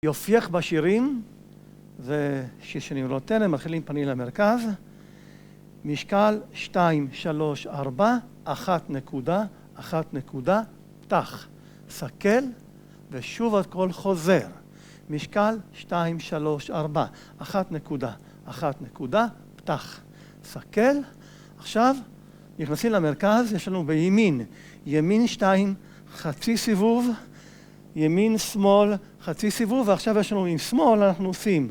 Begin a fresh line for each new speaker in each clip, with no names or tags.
יופיח בשירים, זה שיר שאני נותן, הם מתחילים פנים למרכז. משקל 2, 3, 4, 1 נקודה, 1 נקודה, פתח. סקל, ושוב הכל חוזר. משקל 2, 3, 4, 1 נקודה, 1 נקודה, פתח. סקל. עכשיו נכנסים למרכז, יש לנו בימין, ימין 2, חצי סיבוב, ימין שמאל, חצי סיבוב, ועכשיו יש לנו עם שמאל, אנחנו עושים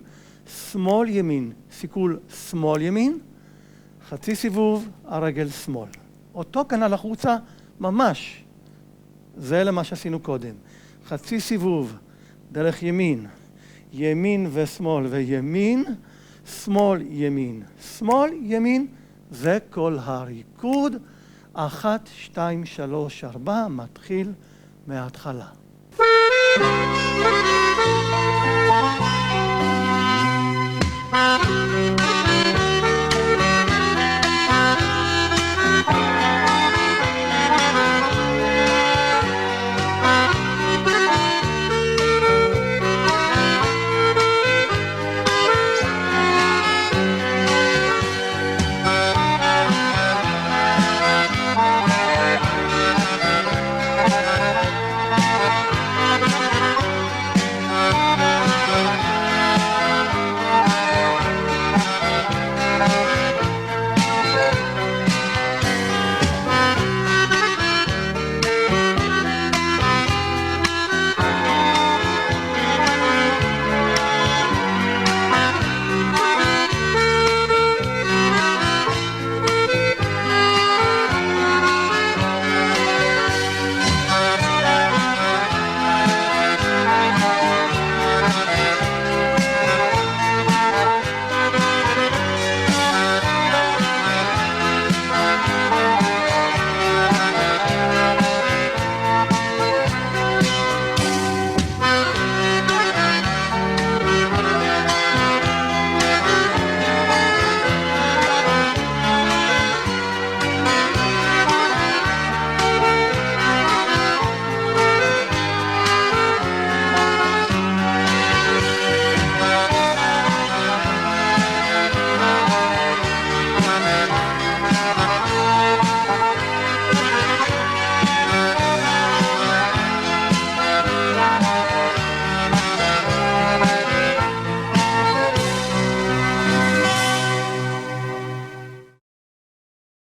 שמאל ימין, סיכול שמאל ימין, חצי סיבוב, הרגל שמאל. אותו כנ"ל החוצה, ממש. זה למה שעשינו קודם. חצי סיבוב, דרך ימין, ימין ושמאל וימין, שמאל ימין, שמאל ימין, זה כל הריקוד. 1, 2, 3, 4, מתחיל מההתחלה.